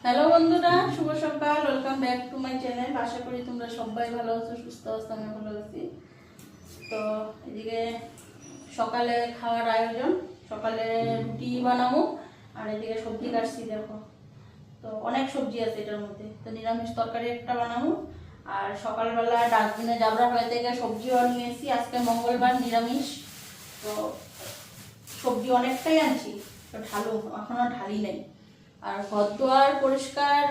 Hello বন্ধুরা, শুভ সকাল। Welcome back to my channel. আশা করি তোমরা সবাই ভালো আছো, সুস্থ আছো, আমি ভালো আছি। তো এদিকে সকালে খাওয়ার আয়োজন, সকালে রুটি বানাবো আর এদিকে সবজি কাটছি দেখো। তো অনেক সবজি আছে এটার মধ্যে, তো নিরামিষ তরকারি একটা বানাবো। আর সকালবেলা ডাস্টবিনে জাবরা হয়ে থেকে সবজিও নিয়েছি, আজকে মঙ্গলবার নিরামিষ। তো সবজি অনেকটাই আনছি, তো ঢালু এখনো ঢালি নেই। আর ঘর দুয়ার পরিষ্কার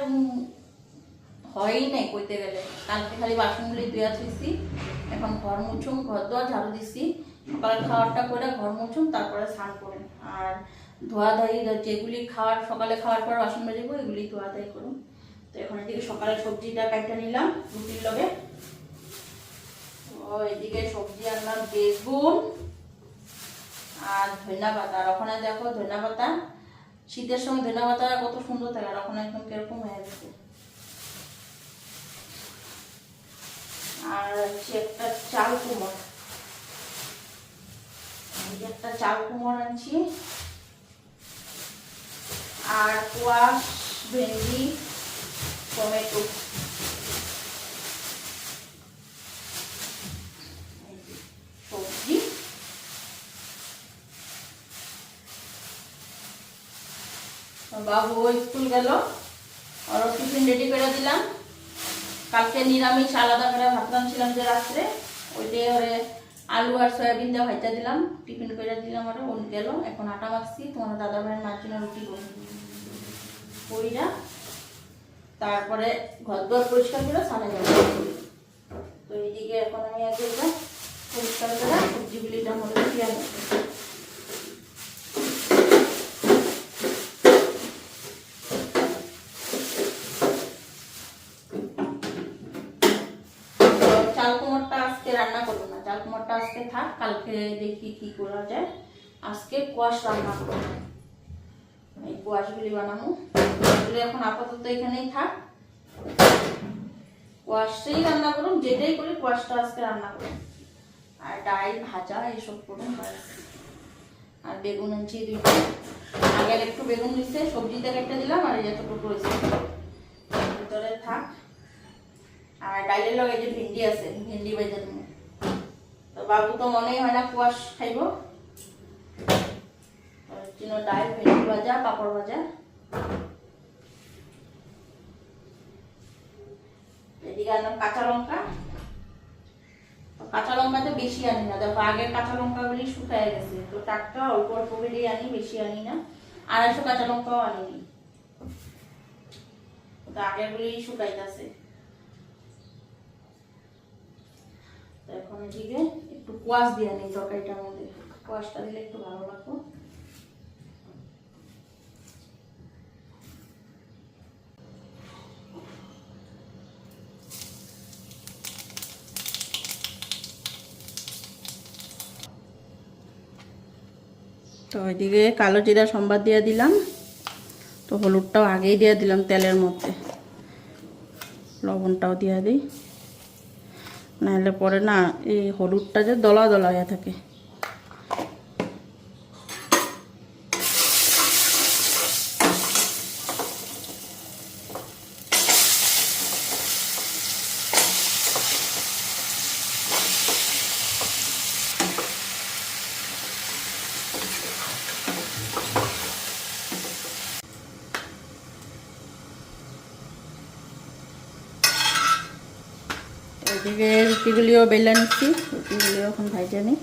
হয়ই নাই কইতে গেলে, কালকে খালি বাসনগুলি ধুয়া থুইছি। এখন ঘর মুছুম, ঘর দুয়ার ঝাড়ু দিছি, সকালে খাওয়ারটা করে ঘর মুছুম, তারপরে স্নান করুন। আর ধোয়া ধাই যেগুলি সকালে খাওয়ার পর বাসন বাজিব এগুলি ধোয়া ধাই করুন। তো এখন এদিকে সকালে সবজিটা কাটতে নিলাম রুটির লগে। ও এদিকে সবজি আনলাম বেগুন আর ধনিয়া পাতা। আর ওখানে দেখো ধনিয়া পাতা, শীতের সময় ধনিয়া পাতা কত সুন্দর থাকে, আর ওখানে একদম কিরকম হয়ে গেছে। আর হচ্ছে একটা চাল কুমড়, একটা চাল কুমড় আনছি। আর কোয়াশ, ভেন্ডি, টমেটো, সবজি। বাবু স্কুল গেল, আর টিফিন রেডি করে দিলাম। কালকে নিরামিষ আলাদা করে ভাত রাঁধছিলাম যে রাত্রে, ওইটাই ওরে আলু আর সয়াবিন দিয়ে ভাজা দিলাম, টিফিন করে দিলাম। ওরা ওন গেল, এখন আটা মাখছি তোমার দাদা ভাইয়ের মার জন্য রুটি কইরা তারপরে ঘর দুয়ার পরিষ্কার করে ছানা যাবো। তো এইদিকে এখন আমি আগে পরিষ্কার করে সবজিগুলিটার মধ্যে দিয়ে আনবো। চাল কুমড়টা আজকে রান্না করবো না, চাল কুমড়টা আজকে থাক, কালকে দেখি কি করা যায়। আজকে কোয়াশ রান্না করবো, এই কোয়াশগুলি বানাবো। এগুলো এখন আপাতত এখানেই থাক, কোয়াশটাই রান্না করুন, যেটাই করি কোয়াশটা আজকে রান্না করুন। আর ডাল ভাজা এসব করুন। আর বেগুন আনছি দুইটা, আগের একটু বেগুন দিচ্ছে, সবজিতে একটা দিলাম, আর যতটুকু রয়েছে ভিতরে থাক। আর ডালের লগে যে ভেন্ডি আছে, ভেন্ডি ভেজে দেবো। তো বাবু তো মনেই হয় না কোয়াশ খাইব, জন্য ডাল, ভেন্ডি ভাজা, পাপড় ভাজা। এদিকে আনলাম কাঁচা লঙ্কা। কাঁচা লঙ্কাতে বেশি আনি না, দেখো আগের কাঁচা লঙ্কাগুলি শুকায় গেছে, তো টাটকা অল্প অল্প করেই আনি, বেশি আনি না। 250 কাঁচা লঙ্কাও আনিনি, তো আগেরগুলি শুকাইতেছে। তো এখন এদিকে একটু কোয়াশ দিয়ে আনি তরকারিটার মধ্যে, কোয়াশটা দিলে একটু ভালো লাগবে। তো ওইদিকে কালো জিরা সম্বাদ দিয়ে দিলাম, তো হলুদটাও আগেই দিয়ে দিলাম তেলের মধ্যে, লবণটাও দিয়ে দিই, নাহলে পরে না এই হলুদটা যে দলা দলা হয়ে থাকে। এদিকে রুটিগুলিও বেলে নিচ্ছি, রুটিগুলিও এখন ভাজে নিই।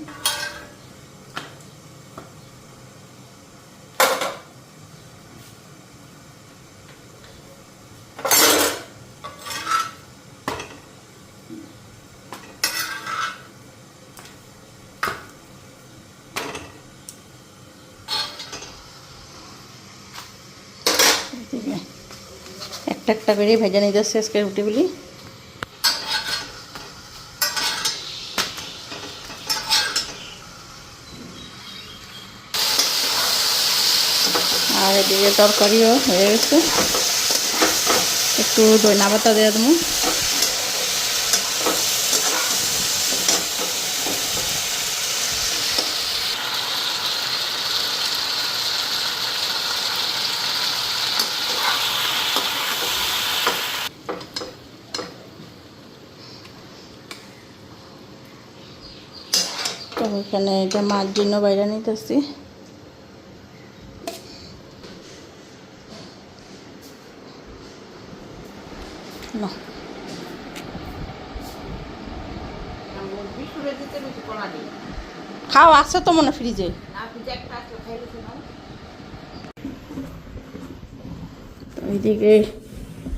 একটা একটা করে ভেজে নিয়ে যাচ্ছে আজকে রুটিগুলি। আর এদিকে তরকারিও হয়ে গেছে, একটু ধনিয়া পাতা দিয়ে দেবো। ওইখানে এটা মার জন্য বাইরে নিতেছি। না খাও আছে তো মনে ফ্রিজে। ওইদিকে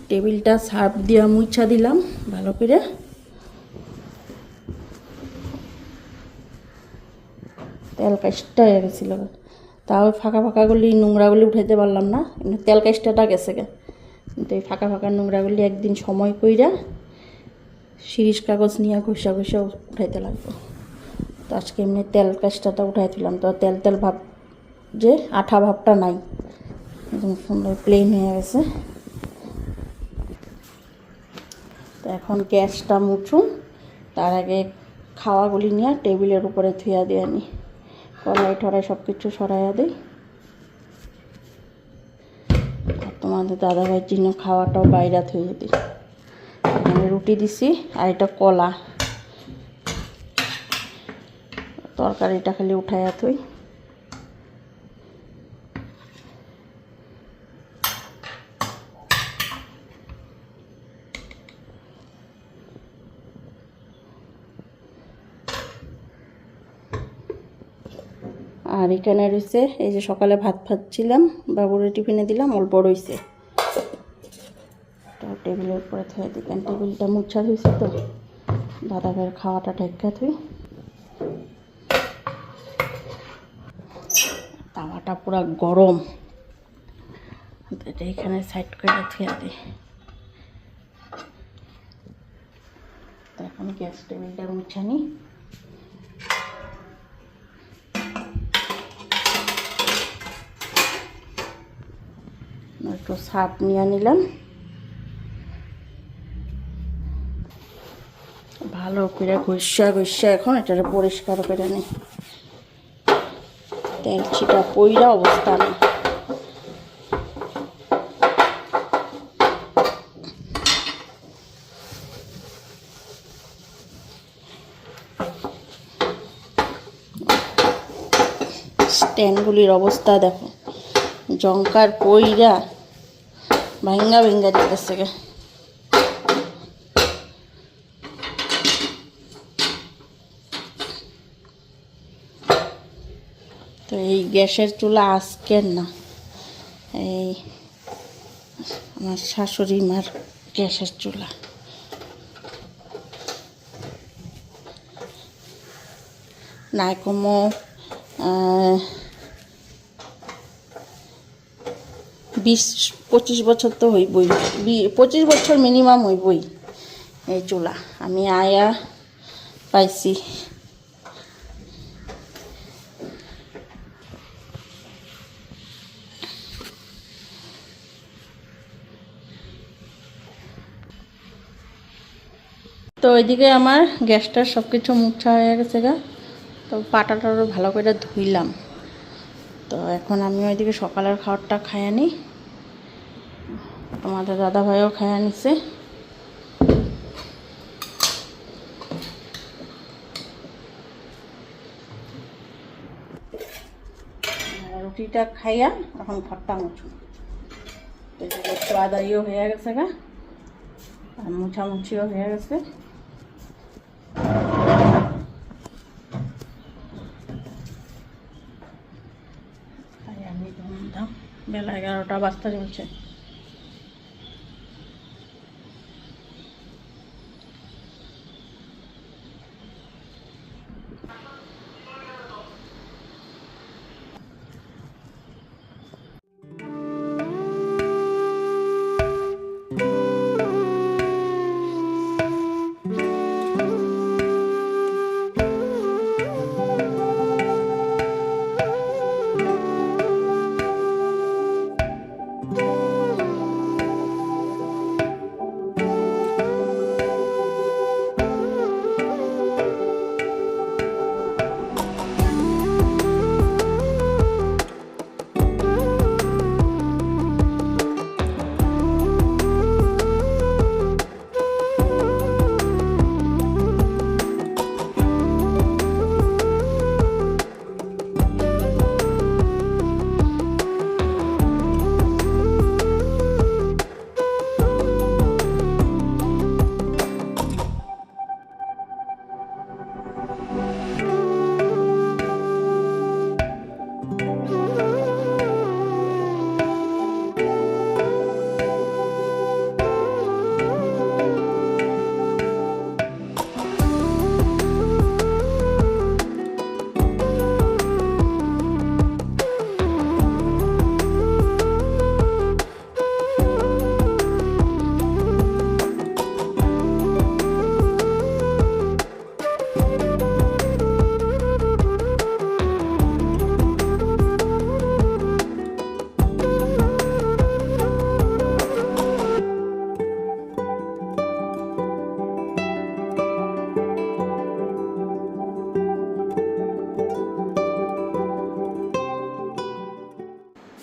টেবিলটা সার্ফ দিয়া মুছা দিলাম ভালো করে। তেল কাজটা হয়ে গেছিল, তাও ফাঁকা ফাঁকাগুলি নোংরাগুলি উঠাইতে পারলাম না, তেল কাজটাটা গেছে গে। কিন্তু এই ফাঁকা ফাঁকা নোংরাগুলি একদিন সময় কইরা শিরিষ কাগজ নিয়ে ঘষা ঘষা উঠাইতে লাগবো। তো আজকে এমনি তেল কাজটাটা উঠাই দিলাম, তো তেল তেল ভাব যে আঠা ভাবটা নাই, একদম সুন্দর প্লেন হয়ে গেছে। তো এখন গ্যাসটা মুছুন, তার আগে খাওয়াগুলি নিয়ে টেবিলের উপরে থুয়া দিয়ে আনি, কড়াই টড়াই সব কিছু সরাইয়া দিই। আর তোমাদের দাদাভাইয়ের জন্য খাওয়াটাও বাইরে থুয়ে দিই। এখানে রুটি দিছি আর এটা কলা, তরকারিটা খালি উঠাইয়া থুই। আর এখানে রয়েছে এই যে সকালে ভাত ভাজছিলাম, বাবুরে টিফিনে দিলাম, অল্প রয়েছে, টেবিলের উপরে থুয়ে দিই। কারণ টেবিলটা মুছা হয়েছে তো, দাদা ভাইয়ের খাওয়াটা ঢেকা থুই। তাওয়াটা পুরো গরম, এটা এখানে সাইড করে থুয়ে দিই। তো এখন গ্যাস টেবিলটা মুছা নিই। একটু সার্ফ নিয়ে নিলাম, ভালো করে ঘষা ঘষা এখন এটারে পরিষ্কার করে নিই। তেল ছিটা পইরা অবস্থা নেই। স্ট্যান্ডগুলির অবস্থা দেখো, জঙ্কার পইরা ভাঙ্গা ভেঙ্গা দিতেছে গে। তো এই গ্যাসের চুলা আজকের না, এই আমার শাশুড়ি মার গ্যাসের চুলা। নাই কমো 20-25 বছর তো হইবই, 25 বছর মিনিমাম হইবই এই চুলা আমি আয়া পাইছি। তো ওইদিকে আমার গ্যাসটার সব কিছু মুছা হয়ে গেছে গা, তো পাটাটারও ভালো করে ধুইলাম। তো এখন আমি ওইদিকে সকালের খাবারটা খাইয়া নিই, তোমাদের দাদাভাইও খাইয়া নিছে। রুটিটা খাইয়া এখন ঘরটা মুছুন। একটু আদাইও হয়ে গেছে গা, আর মুছামুছিও হয়ে গেছে। আমি ধুমধাম, বেলা 11টা বাজতে চলছে।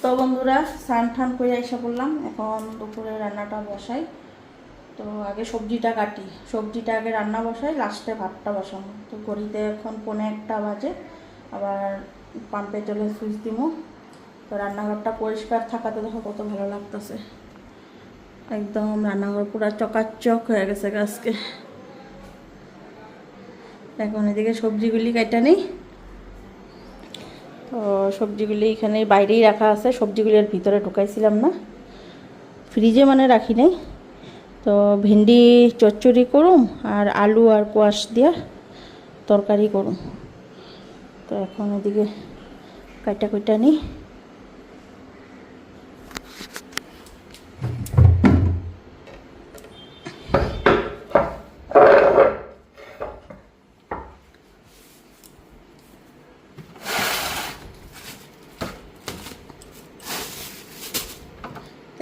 তো বন্ধুরা স্নান টান করে এসে বললাম, এখন দুপুরে রান্নাটা বসাই। তো আগে সবজিটা কাটি, সবজিটা আগে রান্না বসাই, লাস্টে ভাতটা বসাবো। তো ঘড়িতে এখন 1:45 বাজে, আবার পাম্পে জলে সুইচ দিব। তো রান্নাঘরটা পরিষ্কার থাকাতে দেখো কত ভালো লাগতেছে, একদম রান্নাঘর পুরো চকাচক হয়ে গেছে আজকে। এখন এদিকে সবজিগুলি কাটা নেই। তো সবজিগুলি এখানে বাইরেই রাখা আছে, সবজিগুলি এর ভিতরে ঢুকাইছিলাম না, ফ্রিজে মানে রাখি নাই। তো ভেন্ডি চচ্চড়ি করুম আর আলু আর কোয়াশ দিয়া তরকারি করুম। তো এখন এদিকে কাটা নিই।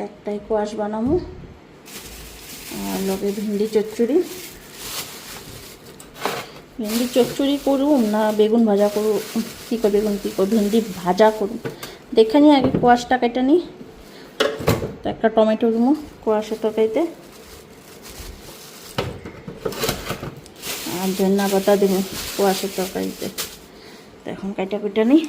একটাই কোয়াশ বানাবো আর লগে ভেন্ডি চচ্চড়ি করুম না বেগুন ভাজা করুম, ভেন্ডি ভাজা করুম দেখে নিই। আগে কোয়াশটা কেটে নিই। তো একটা টমেটো দিব কোয়াশের তরকারিতে, আর ধনিয়া পাতা দিব কোয়াশের তরকারিতে। তো এখন কেটে নিই।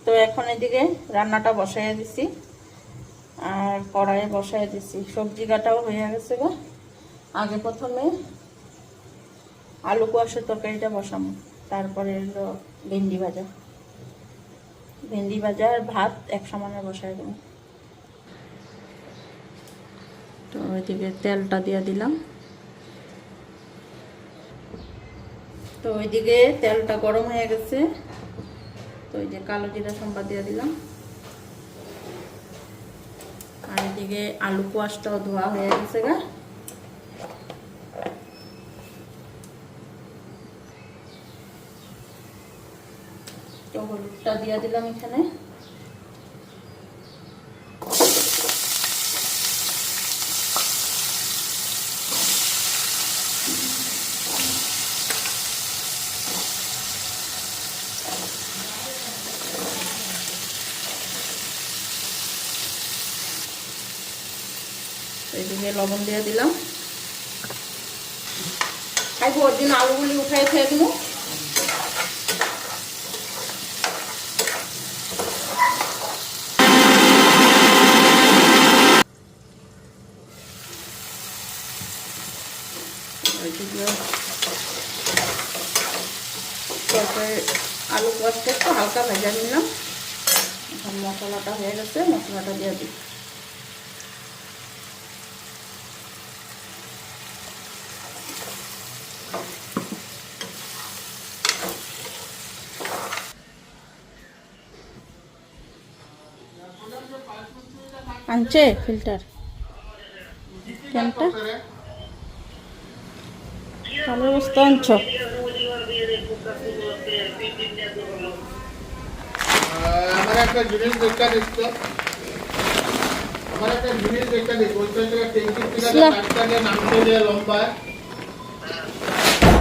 তো এখন এদিকে রান্নাটা বসাইয়া দিছি আর কড়াইয়ে বসাইয়া দিছি, সবজি কাটাও হয়ে গেছে গো। আগে প্রথমে আলু কোয়াশের তরকারিটা বসাবো, তারপরে হলো ভেন্ডি ভাজা আর ভাত এক সমানে বসাই দেবো। তো ওইদিকে তেলটা দিয়ে দিলাম। তো ওইদিকে তেলটা গরম হয়ে গেছে। তো এই যে কালো জিরা সম্বাদ দিয়ে দিলাম, আর এদিকে আলু কোয়াশটাও ধোয়া হয়ে গেছে গা। তো হলুদটা দিয়ে দিলাম এখানে। এদিকে লবণ দিয়ে দিলাম। খাইবো ওর দিন আলুগুলি উঠাই খেয়ে দেবো। আলু কোয়াশটা একটু হালকা ভেজে নিলাম। এখন মশলাটা হয়ে গেছে, মশলাটা দিয়ে দিই। আনছে ফিল্টার ক্যানটা ভালো অবস্থা আনছ। আমার একটা জিনিস দেখা দেখতো, আমার একটা জিনিস দেখা দেখো, ওইটা থেকে ট্যাঙ্কির থেকে কাটটাকে নামতে দিয়ে লম্বা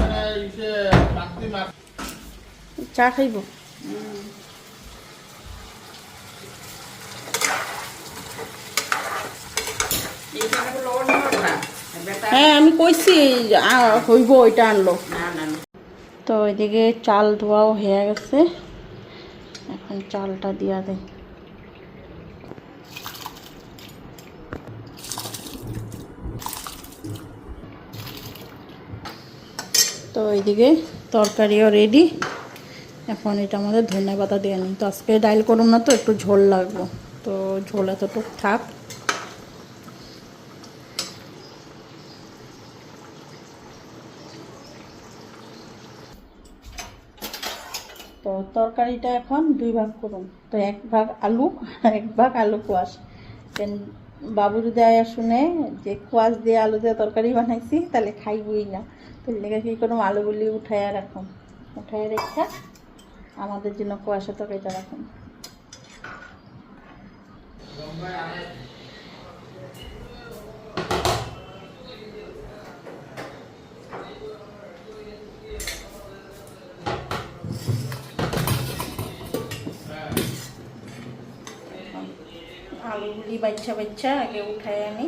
মানে ইসে বাতি মাছ চা খাইব। হ্যাঁ আমি কইছি হইব, ওইটা আনলো। তো ওইদিকে চাল ধোয়াও হয়ে গেছে, এখন চালটা দিয়া দেয়। তো ওইদিকে তরকারিও রেডি। এখন এটা আমাদের ধনিয়া পাতা দিয়ে নিই। তো আজকে ডাইল করুন না, তো একটু ঝোল লাগবো, তো ঝোল এতটুক থাক। তো তরকারিটা এখন 2 ভাগ করুন। তো 1 ভাগ আলু আর 1 ভাগ আলু কোয়াশ। বাবু যদি আয়া শুনে যে কোয়াশ দিয়ে আলু দিয়ে তরকারি বানাইছি তাহলে খাইবই না। তো লেগে কী করুম, আলুগুলি উঠাইয়া রাখুন, উঠাইয়া রেখা আমাদের জন্য কোয়াশা তরকারিটা রাখুন। আলুগুলি বাচ্চা বাচ্চা আগে উঠাই আনি।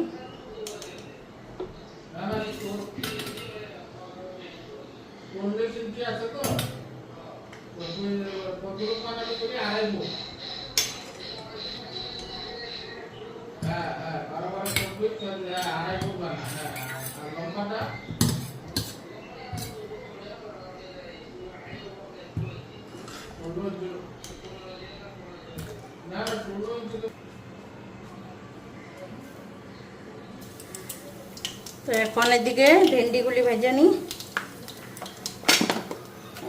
তো এখন এদিকে ভেন্ডিগুলি ভেজে নিই,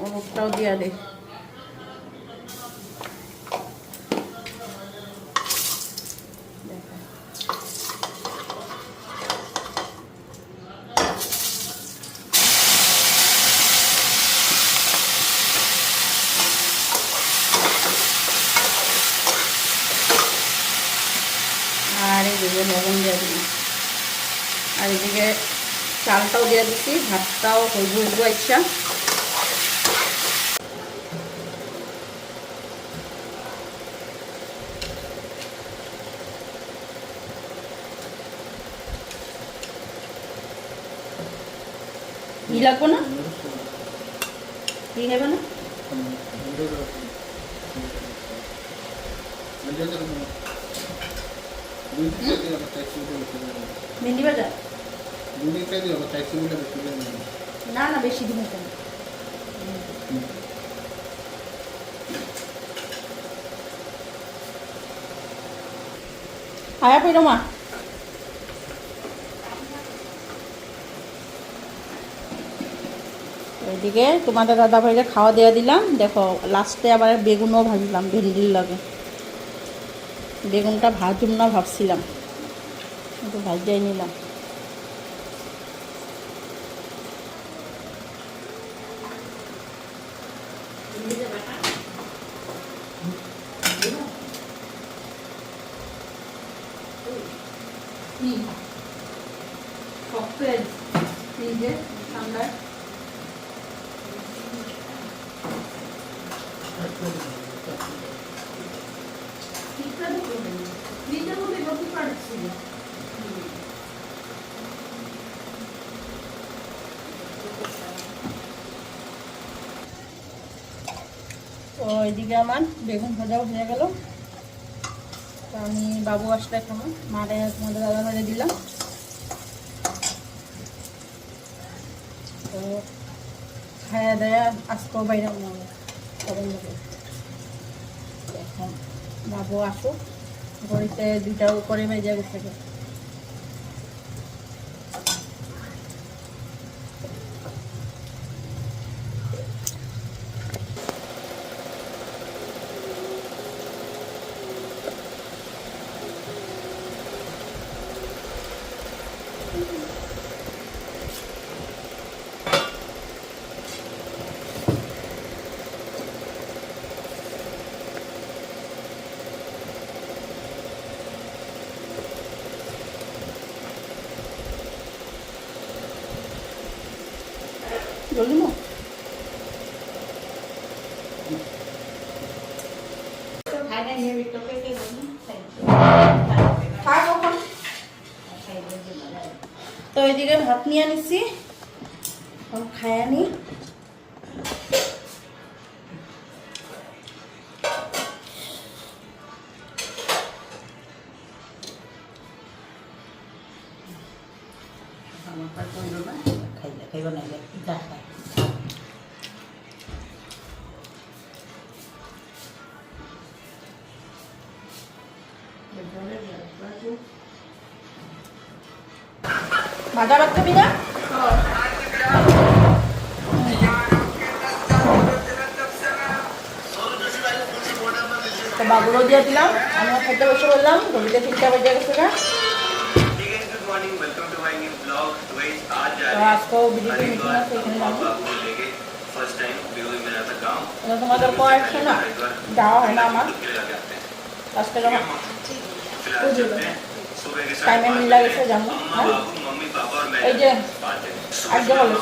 ওটাও দিয়া দে। আর এদিকে লবণ দিয়ে দিই, আর এদিকে চালটাও দিয়ে দিচ্ছি, ভাতটাও হইব হইব ইচ্ছা। কি লাগবো না, কি খাবে না? ভেন্ডি ভাজা না না বেশি দিন কেন, আয়া পেরো মা। ওইদিকে তোমাদের দাদা ভাইকে খাওয়া দেওয়া দিলাম। দেখো লাস্টে আবার বেগুনও ভাজলাম ভেন্ডির লগে। বেগুনটা ভাজুম না ভাবছিলাম, কিন্তু ভাজাই নিলাম। ঠান্ডায় তো এদিকে আমার বেগুন ভাজাও হয়ে গেল। তো আমি বাবু আসলে খাবো, মারে তোমাদের দাদা ভাইরে দিলাম। তো খায়া দেয়া আজকেও বাইরে সবাই মিলে। এখন বাবু আসুক, ঘড়িতে 2টার উপরে বেজে গেছে। জলদি মো তো এদিকে ভাত নিয়ে নিচ্ছি, খায়া নি। খাইব না ভাজা ভাত খাবি না? তো বাবুরও দিয়ে দিলাম, আমিও খাইতে বসে বললাম, ঘড়িতে 3টা বেজে গেছে না। তো আজকেও বিজেপি মিটিং আছে এখানে যাবো। তোমাদের কয়েকশো না যাওয়া হয় না আমার, আজকে যখন টাইমে মিলা গেছে যাবো। হ্যাঁ এই যে আজকে হলো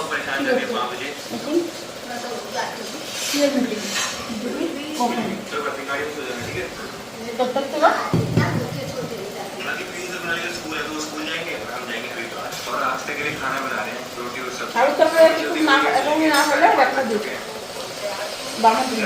মিটিং কখন तब तक तो আর তো আমরা কিছু না এখন না হলে দেখা দিই বামন দিন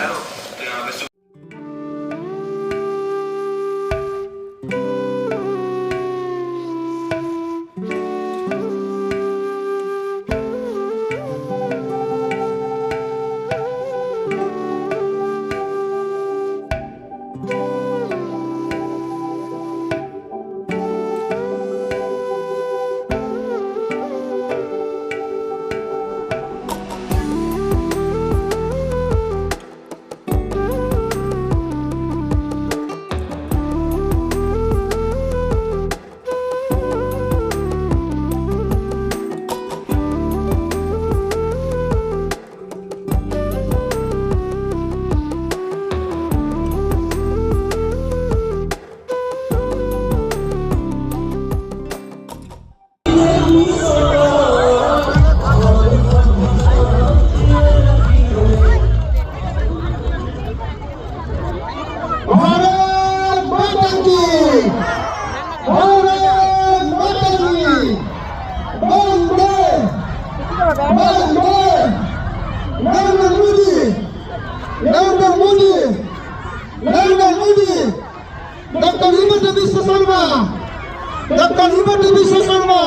डॉक्टर हिमंत विश्व शर्मा, डॉक्टर हिमंत विश्व शर्मा,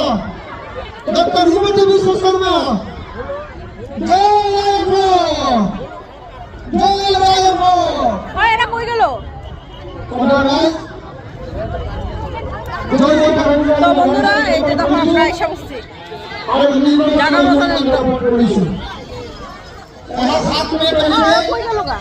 डॉक्टर हिमंत विश्व शर्मा, जय हो, जय हो। ওই এটা কই গেল? তো বন্ধুরা এই যে তখন আমরা এসে বসছি জানা মতন একদম কই গেল গা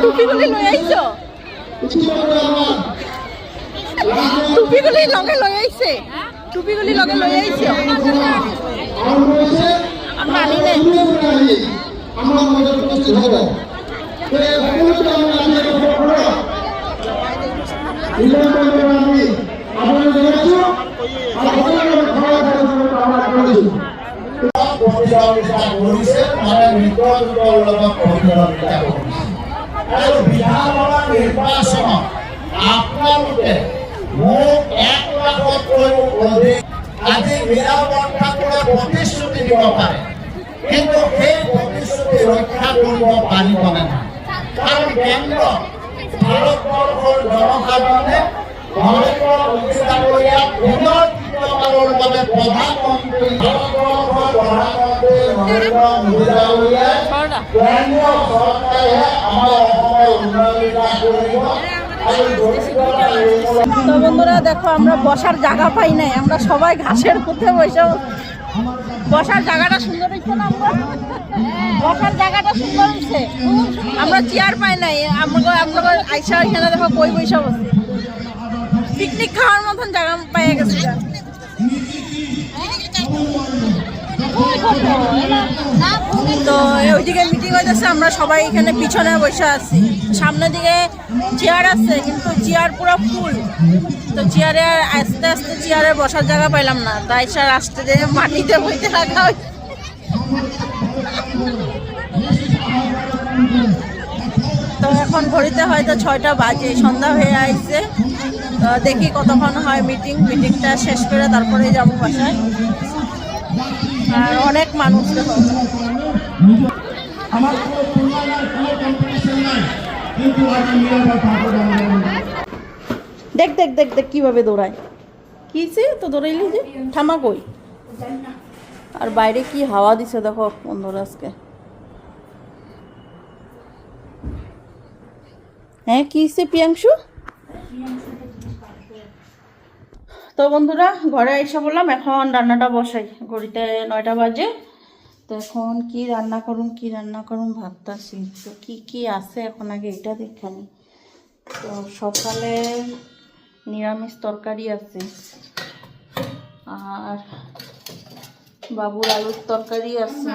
টুপিগুলি লই আইছো টুপিগুলি লগে লই আইছে টুপিগুলি লগে লই আইছে আমরা আনি নাই আমরা আমাদের উপস্থিত হব নিৰ্বাচন আপোনালোকে মোক 1 লাখতকৈও অধিক আজি নিৰাপত্তাৰ প্ৰতিশ্ৰুতি দিব পাৰে, কিন্তু সেই প্ৰতিশ্ৰুতি ৰক্ষা কৰিব পাৰিব নাই। কাৰণ কেন্দ্ৰত ভাৰতবৰ্ষৰ জনসাধাৰণে ভাৰতৰ অধিকাৰীয়া পুনৰ তৃতীয়বাৰৰ বাবে প্ৰধানমন্ত্ৰী ভাৰতবৰ্ষৰ প্ৰধানমন্ত্ৰী নৰেন্দ্ৰ মোদী ডাঙৰীয়াই কেন্দ্ৰীয় চৰকাৰে আমাৰ অসমৰ উন্নয়ন কৰিব। তো বন্ধুরা দেখো আমরা বসার জায়গা পাই নাই, আমরা সবাই ঘাসের মধ্যে বসে বসার জায়গাটা সুন্দর হয়েছে না, আমরা বসার জায়গাটা সুন্দর হয়েছে, আমরা চেয়ার পাই নাই, আমরা আইসা এখানে দেখো বই বসে বসে পিকনিক খাওয়ার মতন জায়গা পাই গেছে। তো ওইদিকে মিটিং হইতেছে, আমরা সবাই এখানে পিছনে বসে আছি, সামনের দিকে চেয়ার আছে কিন্তু চেয়ার পুরো ফুল, তো চেয়ারে আস্তে আস্তে চেয়ারে বসার জায়গা পাইলাম না, তাই স্যার আসতে দিয়ে মাটিতে বইতে রাখা হয়। তো এখন ঘড়িতে হয়তো 6টা বাজে, সন্ধ্যা হয়ে আসছে, তো দেখি কতক্ষণ হয় মিটিংটা শেষ করে তারপরে যাবো বাসায়। আর অনেক মানুষ দেখো, দেখ দেখ দেখ দেখ কিভাবে দৌড়ায়, কিছে তো দৌড়াইলি যে থামা কই। আর বাইরে কি হাওয়া দিছে দেখো বন্ধুরা আজকে। হ্যাঁ কিছে প্রিয়াংশু? তো বন্ধুরা ঘরে এসে বললাম এখন রান্নাটা বসাই, ঘড়িতে 9টা বাজে। তো এখন কি রান্না করুন ভাবতাছি। তো কি আছে এখন আগে এটা দেখানি। তো সকালে নিরামিষ তরকারি আছে, আর বাবুর আলুর তরকারি আছে।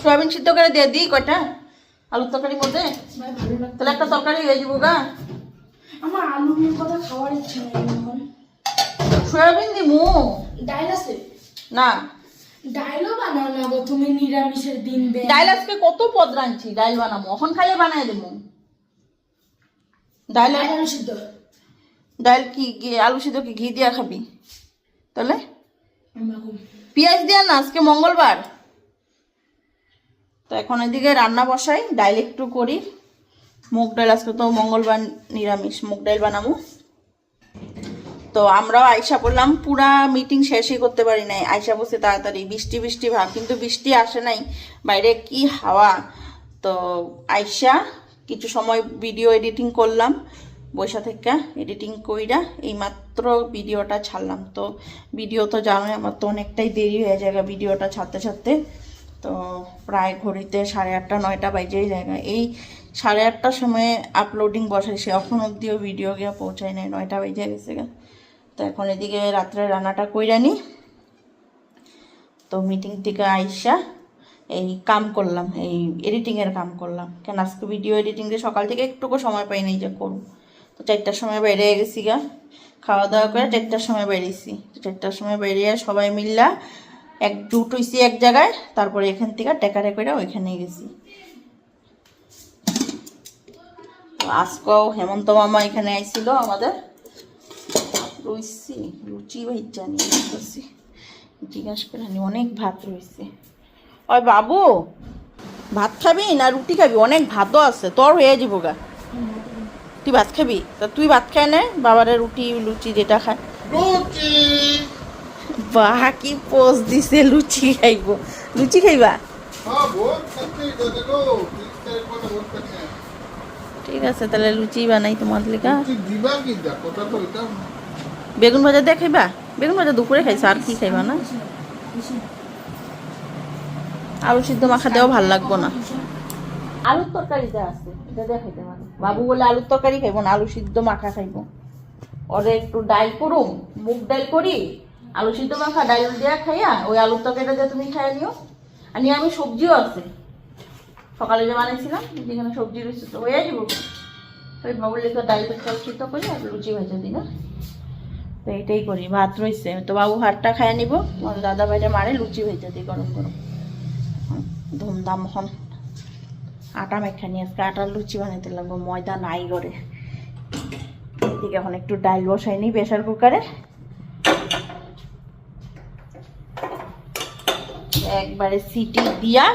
সয়াবিন সিদ্ধ করে দিয়ে দিই কয়টা আলুর তরকারি মধ্যে, তাহলে একটা তরকারি হয়ে যাবো গা। আমার আলুর কথা খাওয়ার ইচ্ছে নেই এখন। সয়াবিন দিমু ডাইল আছে না, ডাইলও বানাও না গো তুমি নিরামিষের দিন বে। ডাইল আজকে কত পদ রাঁধছি, ডাইল বানাবো এখন খালি বানাই দেবো। ডাইল আলু সিদ্ধ ডাইল কি আলু সিদ্ধ কি ঘি দিয়া খাবি? তাহলে পেঁয়াজ দিয়া না, আজকে মঙ্গলবার। তো এখন এদিকে রান্না বসাই, ডাইল একটু করি। মুগ ডাল, আজকে তো মঙ্গলবার নিরামিষ, মুগ ডাল বানাবো। তো আমরাও আইসা পড়লাম, পুরা মিটিং শেষই করতে পারি নাই। আইসা বসে তাড়াতাড়ি, বৃষ্টি ভাব, কিন্তু বৃষ্টি আসে নাই, বাইরে কি হাওয়া। তো আইসা কিছু সময় ভিডিও এডিটিং করলাম, বৈশা থেকে এডিটিং কইরা এইমাত্র ভিডিওটা ছাড়লাম। তো ভিডিও তো জানোই আমার তো অনেকটাই দেরি হয়ে যায় ভিডিওটা ছাড়তে। তো প্রায় ঘড়িতে 8:30 9টা বাজেই জায়গা। এই 8:30টার সময় আপলোডিং বসাইছি, এখন অব্দিও ভিডিও গিয়ে পৌঁছায় নাই, 9টা বেজে গেছে গা। তো এখন এদিকে রাত্রে রান্নাটা কইরা নি। তো মিটিং থেকে আইসা এই কাম করলাম, এই এডিটিংয়ের কাম করলাম। কেন আজকে ভিডিও এডিটিং দিয়ে সকাল থেকে একটুকু সময় পাই নাই যে করব। তো 4টার সময় বাইরে গেছি গা, খাওয়া দাওয়া করে 4টার সময় বেরিয়েছি। 4টার সময় বেরিয়ে সবাই মিল্লা একজুট হইছি এক জায়গায়। তারপরে এখান থেকে টেকারে করে ওইখানে গেছি। আজকেও হেমন্ত মামা এখানে আইছিল আমাদের, রইছি লুচি ভাইজা নিয়ে আসছি। জিজ্ঞাসা করে অনেক ভাত রয়েছে। ওই বাবু ভাত খাবি না রুটি খাবি? অনেক ভাতও আছে, তোর হয়ে যাবো গা। তুই ভাত খাবি? তা তুই ভাত খায় না, বাবারে রুটি লুচি যেটা খায়। লুচি বাহ কি পোজ দিছে, লুচি খাইবো। লুচি খাইবা? হ্যাঁ ভোট খাচ্ছি তো, দেখো 30 তারিখ পরে ভোট খাচ্ছি। ঠিক আছে, তাহলে লুচি বানাই তোমার লেগা। লুচি দিবা কি যা কথা তো এটা। বেগুন ভাজা দিয়ে খাইবা? বেগুন ভাজা দুপুরে খাইছো, আর কি খাইবা না? আলু সিদ্ধ মাখা দেওয়া ভাল লাগবো না। আলুর তরকারি যা আছে এটা দিয়ে খাইতে পারো। বাবু বলে আলুর তরকারি খাইবো না, আলু সিদ্ধ মাখা খাইবো। ওরে একটু ডাল করুম, মুগ ডাল করি, আলু সিদ্ধ মাখা ডাল দিয়ে খাইয়া ওই আলুর তরকারিটা দিয়ে তুমি খাইয়া নিও। আর নিয়ে আমি সবজিও আছে, সকালে যে বানাইছিলাম যেখানে সবজি রয়েছে, তো হয়ে যাবো। ওই বাবুর লেখা ডাল চাল সিদ্ধ করি আর লুচি ভাজা দিই না। তো এইটাই করি, ভাত রয়েছে তো বাবু ভাতটা খাইয়া নিব। তোমার দাদা ভাইটা মারে লুচি ভেজে দিই গরম গরম। ধুমধাম হন আটা মেখা নিয়ে আজকে আটার লুচি বানাইতে লাগবো, ময়দা নাই করে। এদিকে এখন একটু ডাল বসাই নিই প্রেশার কুকারে। একবারে সিটি দিয়া,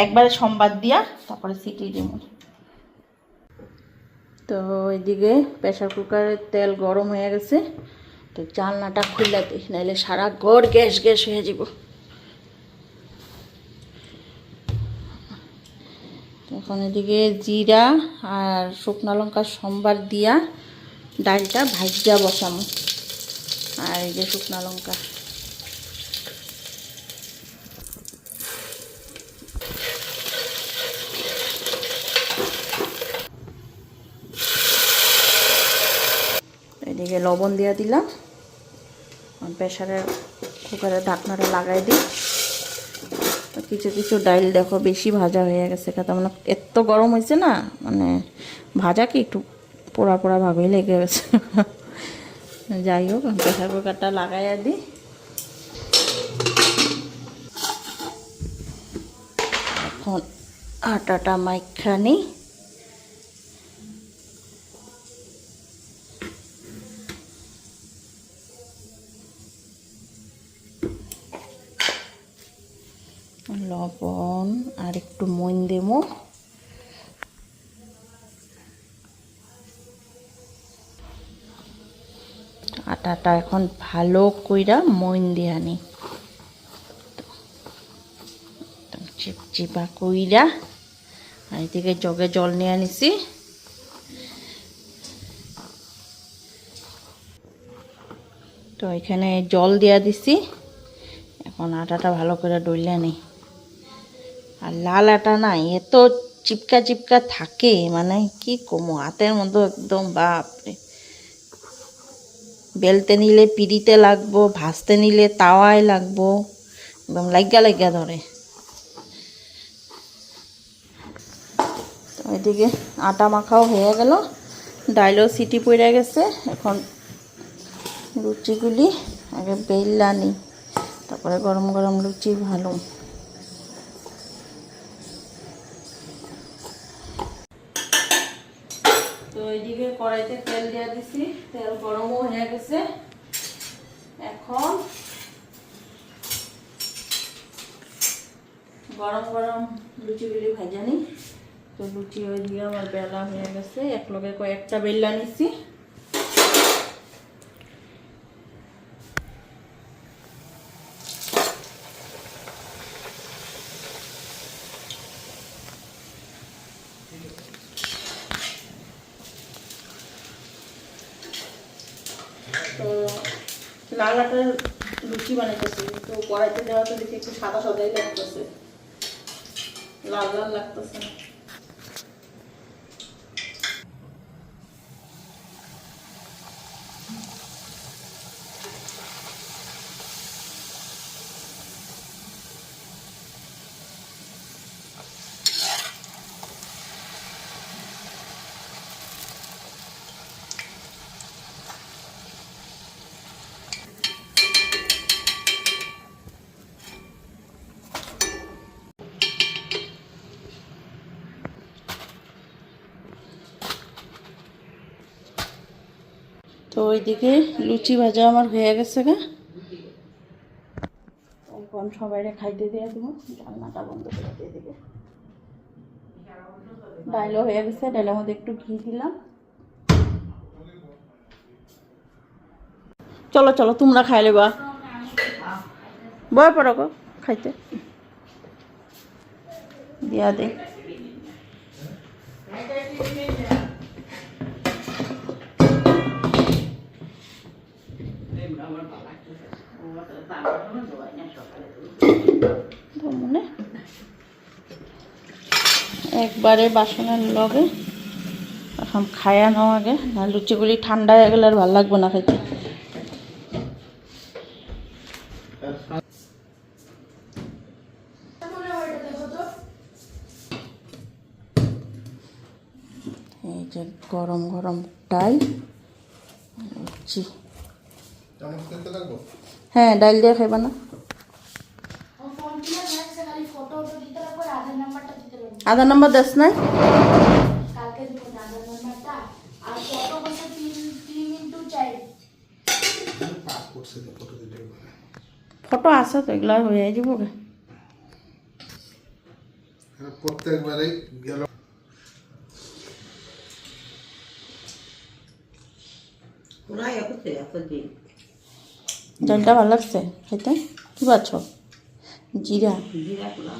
একবারে সম্বাদ দিয়া তারপরে সিটি দিব। তো এদিকে প্রেশার কুকারের তেল গরম হয়ে গেছে। তো জানলাটা খুলে দিই, নাহলে সারা ঘর গ্যাস গ্যাস হয়ে যাব। এখন এদিকে জিরা আর শুকনো লঙ্কার সম্বার দিয়া ডালটা ভাজা বসামো। আর এই যে শুকনো লঙ্কা, এদিকে লবণ দিয়ে দিলাম। প্রেসারের কুকারের ঢাকনাটা লাগাই দিই। তো কিছু কিছু ডাইল দেখো বেশি ভাজা হয়ে গেছে, মানে এত গরম হয়েছে না, মানে ভাজা কি একটু পোড়া পোড়া ভাবেই লেগে গেছে। যাই হোক প্রেসার কুকারটা লাগাইয়া দিই। এখন আটাটা মাইখা নিই। লবণ আর একটু মইন দেবো। আটাটা এখন ভালো কইরা মইন দিয়ে আনি, চিপচিপা কইরা। আর এদিকে জগে জল নিয়ে আনিছি। তো এখানে জল দিয়া দিছি এখন আটাটা ভালো করে ডলে নিই। আর লাল আটা না এত চিপকা চিপকা থাকে, মানে কি কমো, হাতের মধ্যে একদম বাপরে। বেলতে নিলে পিড়িতে লাগবো, ভাজতে নিলে তাওয়ায় লাগবো, একদম লাগিয়া লাগিয়া ধরে। তো এদিকে আটা মাখাও হয়ে গেল, ডাইলও সিটি পড়ে গেছে। এখন লুচিগুলি আগে বেললা নিই, তারপরে গরম গরম লুচি ভালো। তো এইদিকে কড়াইতে তেল দিয়ে দিছি, তেল গরমও হয়ে গেছে। এখন গরম গরম লুচিগুলি ভাজা নিই। তো লুচি ওইদিকে আমার বেলা হয়ে গেছে, এক লগে কয়েকটা বেললা নিচ্ছি। তো লাল আটার লুচি বানাইতেছি, তো কড়াইতে দেওয়া তো দেখি একটু সাদা সাদাই লাগতেছে, লাল লাল লাগতেছে না। তো ওইদিকে লুচি ভাজা আমার হয়ে গেছে গা। এখন সবাইরে খাইতে দিয়ে দেবো, রান্নাটা বন্ধ করে দিয়ে দেবে। ডাইলও হয়ে গেছে, ডাইলের মধ্যে একটু ঘি দিলাম। চলো চলো তোমরা খাই লেবা, বয় পড়ো গো খাইতে দিয়া দে। মনে একবারে বাসনের লগে এখন খায়া নাও আগে, না লুচিগুলি ঠান্ডা হয়ে গেলে আর ভালো লাগবে না খাইতে। এই যে গরম গরম ডাল লুচি। হ্যাঁ ডাল দিয়ে খাইবা না? আধার নাম্বার দেশ নাই? ফটো আছে তো, এগুলা হয়ে যাব। প্রত্যেকবারই গেল ডালটা ভালো লাগছে খেতে। কি পাচ্ছ? জিরা জিরা পোলা